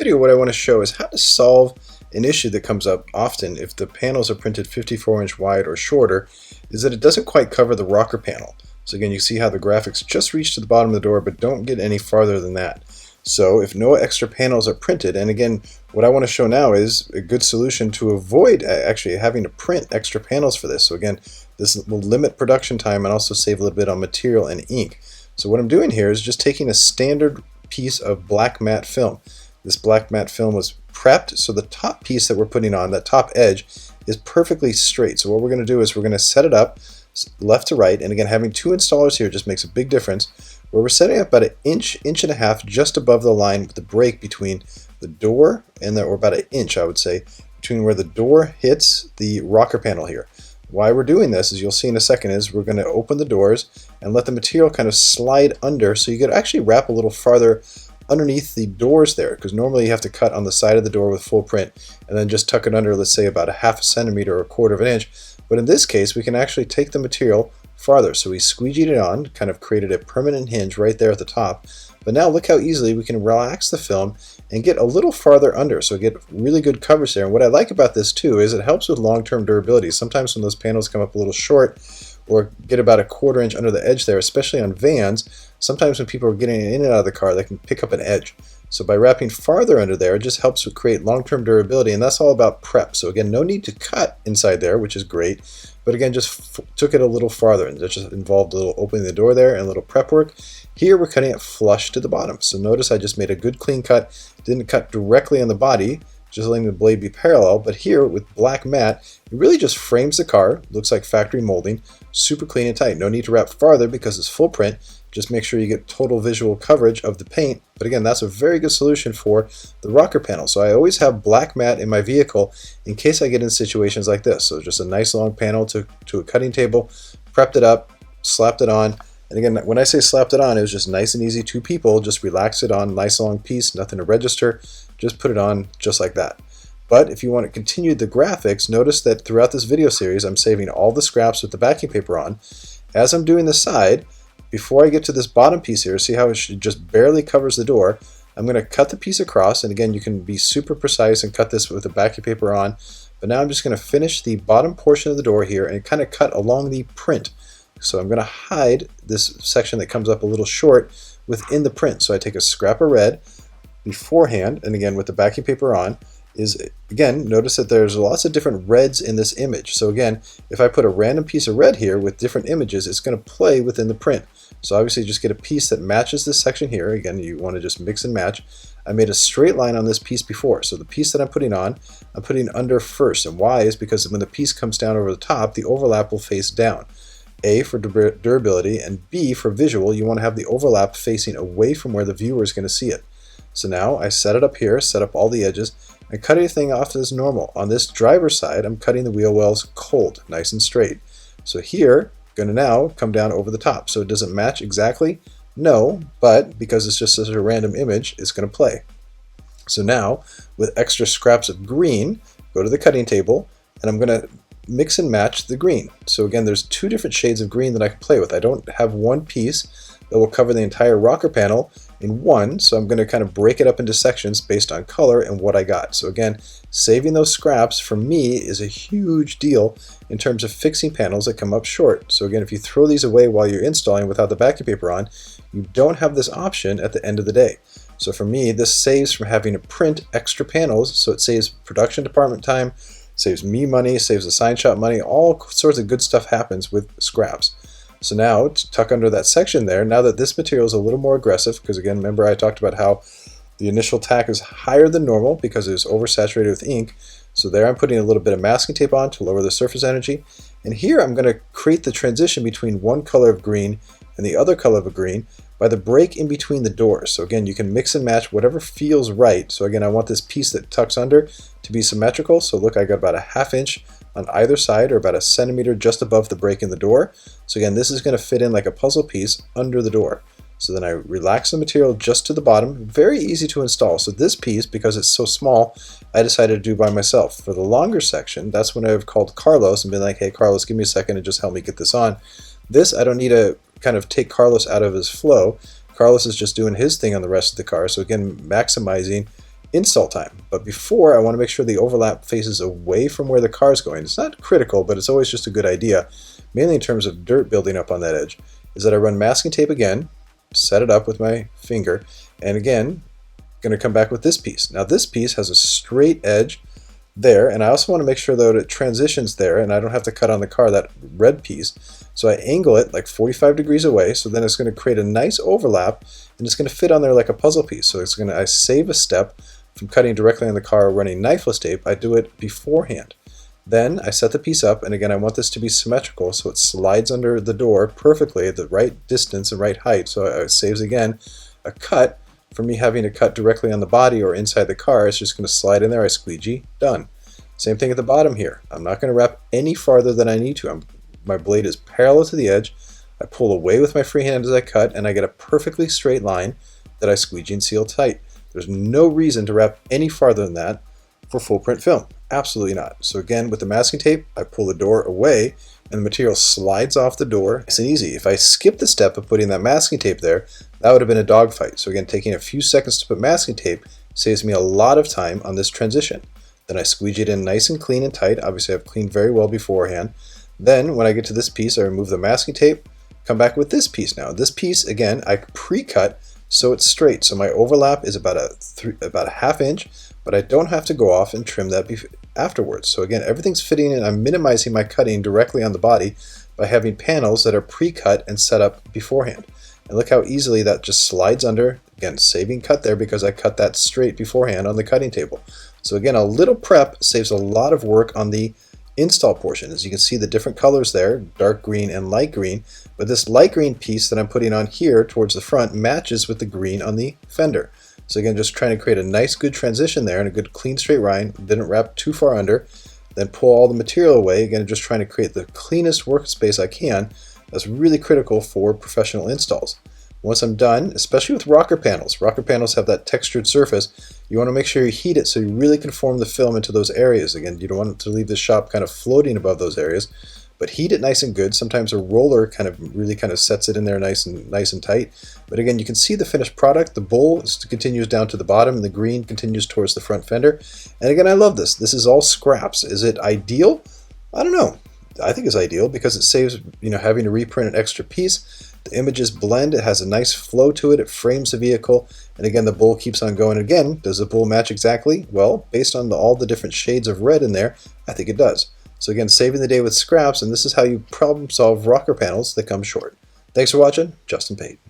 Video, what I want to show is how to solve an issue that comes up often if the panels are printed 54-inch wide or shorter, is that it doesn't quite cover the rocker panel. So again, you see how the graphics just reach to the bottom of the door but don't get any farther than that. So if no extra panels are printed, and again, what I want to show now is a good solution to avoid actually having to print extra panels for this. So again, this will limit production time and also save a little bit on material and ink. So what I'm doing here is just taking a standard piece of black matte film. This black matte film was prepped, so the top piece that we're putting on, that top edge, is perfectly straight. So what we're going to do is we're going to set it up left to right, and again, having two installers here just makes a big difference, where we're setting up about an inch and a half just above the line with the break between the door and or about an inch, I would say, between where the door hits the rocker panel here. Why we're doing this, as you'll see in a second, is we're going to open the doors and let the material kind of slide under, so you could actually wrap a little farther underneath the doors there, because normally you have to cut on the side of the door with full print and then just tuck it under, let's say about a half a centimeter or a quarter of an inch. But in this case, we can actually take the material farther. So we squeegeed it on, kind of created a permanent hinge right there at the top. But now look how easily we can relax the film and get a little farther under, so get really good coverage there. And what I like about this too is it helps with long-term durability. Sometimes when those panels come up a little short or get about a quarter inch under the edge there, especially on vans, sometimes when people are getting in and out of the car, they can pick up an edge. So by wrapping farther under there, it just helps to create long-term durability, and that's all about prep. So again, no need to cut inside there, which is great, but again, just took it a little farther, and that just involved a little opening the door there and a little prep work. Here we're cutting it flush to the bottom. So notice I just made a good clean cut, didn't cut directly on the body, just letting the blade be parallel, but here with black matte, it really just frames the car, looks like factory molding, super clean and tight. No need to wrap farther because it's full print. Just make sure you get total visual coverage of the paint. But again, that's a very good solution for the rocker panel. So I always have black matte in my vehicle in case I get in situations like this. So just a nice long panel to a cutting table, prepped it up, slapped it on. And again, when I say slapped it on, it was just nice and easy. Two people, just relax it on, nice long piece, nothing to register. Just put it on just like that. But if you want to continue the graphics, notice that throughout this video series, I'm saving all the scraps with the backing paper on. As I'm doing the side, before I get to this bottom piece here, see how it just barely covers the door, I'm going to cut the piece across, and again, you can be super precise and cut this with the backing paper on. But now I'm just going to finish the bottom portion of the door here and kind of cut along the print. So I'm going to hide this section that comes up a little short within the print. So I take a scrap of red beforehand, and again with the backing paper on, is again, notice that there's lots of different reds in this image. So again, if I put a random piece of red here with different images, it's going to play within the print. So obviously just get a piece that matches this section here. Again, you want to just mix and match. I made a straight line on this piece before. So the piece that I'm putting on, I'm putting under first. And why is because when the piece comes down over the top, the overlap will face down. A, for durability, and B, for visual, you want to have the overlap facing away from where the viewer is going to see it. So now I set it up here, set up all the edges, and cut everything off as normal. On this driver's side, I'm cutting the wheel wells cold, nice and straight. So here, I'm going to now come down over the top. So it doesn't match exactly? No, but because it's just such a random image, it's going to play. So now, with extra scraps of green, go to the cutting table, and I'm going to mix and match the green. So again, there's two different shades of green that I can play with. I don't have one piece that will cover the entire rocker panel in one, so I'm going to kind of break it up into sections based on color and what I got. So again, saving those scraps for me is a huge deal in terms of fixing panels that come up short. So again, if you throw these away while you're installing without the backing paper on, you don't have this option at the end of the day. So for me, this saves from having to print extra panels, so it saves production department time, saves me money, saves the sign shop money, all sorts of good stuff happens with scraps. So now, to tuck under that section there, now that this material is a little more aggressive, because again, remember I talked about how the initial tack is higher than normal because it was oversaturated with ink. So there I'm putting a little bit of masking tape on to lower the surface energy. And here I'm going to create the transition between one color of green and the other color of green by the break in between the doors. So again, you can mix and match whatever feels right. So again, I want this piece that tucks under to be symmetrical. So look, I got about a ½ inch on either side, or about a centimeter just above the break in the door. So again, this is going to fit in like a puzzle piece under the door. So then I relax the material just to the bottom. Very easy to install. So this piece, because it's so small, I decided to do by myself. For the longer section, that's when I've called Carlos and been like, hey Carlos, give me a second and just help me get this on. This, I don't need to kind of take Carlos out of his flow. Carlos is just doing his thing on the rest of the car. So again, maximizing install time. But before, I want to make sure the overlap faces away from where the car is going. It's not critical, but it's always just a good idea, mainly in terms of dirt building up on that edge, is that I run masking tape again, set it up with my finger, and again, going to come back with this piece. Now this piece has a straight edge there, and I also want to make sure that it transitions there and I don't have to cut on the car, that red piece. So I angle it like 45 degrees away, so then it's going to create a nice overlap and it's going to fit on there like a puzzle piece. So it's going to, I save a step from cutting directly on the car or running knifeless tape. I do it beforehand. Then I set the piece up, and again I want this to be symmetrical so it slides under the door perfectly at the right distance and right height. So it saves again a cut for me having to cut directly on the body or inside the car. It's just going to slide in there, I squeegee, done. Same thing at the bottom here. I'm not going to wrap any farther than I need to. My blade is parallel to the edge. I pull away with my free hand as I cut, and I get a perfectly straight line that I squeegee and seal tight. There's no reason to wrap any farther than that for full print film. Absolutely not. So again, with the masking tape, I pull the door away and the material slides off the door. It's easy. If I skip the step of putting that masking tape there, that would have been a dogfight. So again, taking a few seconds to put masking tape saves me a lot of time on this transition. Then I squeegee it in nice and clean and tight. Obviously I've cleaned very well beforehand. Then when I get to this piece, I remove the masking tape, come back with this piece now. This piece, again, I pre-cut so it's straight. So my overlap is about a half inch, but I don't have to go off and trim that afterwards. So again, everything's fitting in. I'm minimizing my cutting directly on the body by having panels that are pre-cut and set up beforehand. And look how easily that just slides under. Again, saving cut there because I cut that straight beforehand on the cutting table. So again, a little prep saves a lot of work on the install portion. As you can see, the different colors there, dark green and light green, but this light green piece that I'm putting on here towards the front matches with the green on the fender. So again, just trying to create a nice good transition there and a good clean straight line. Didn't wrap too far under. Then pull all the material away. Again, just trying to create the cleanest workspace I can. That's really critical for professional installs. Once I'm done, especially with rocker panels have that textured surface, you want to make sure you heat it so you really can form the film into those areas. Again, you don't want to leave the shop kind of floating above those areas, but heat it nice and good. Sometimes a roller really sets it in there nice and tight. But again, you can see the finished product. The bowl continues down to the bottom and the green continues towards the front fender. And again, I love this. This is all scraps. Is it ideal? I don't know. I think it's ideal because it saves having to reprint an extra piece. The images blend, it has a nice flow to it, it frames the vehicle, and again the bowl keeps on going. Again, does the bowl match exactly? Well, based on all the different shades of red in there, I think it does. So again, saving the day with scraps, and this is how you problem solve rocker panels that come short. Thanks for watching, Justin Pate.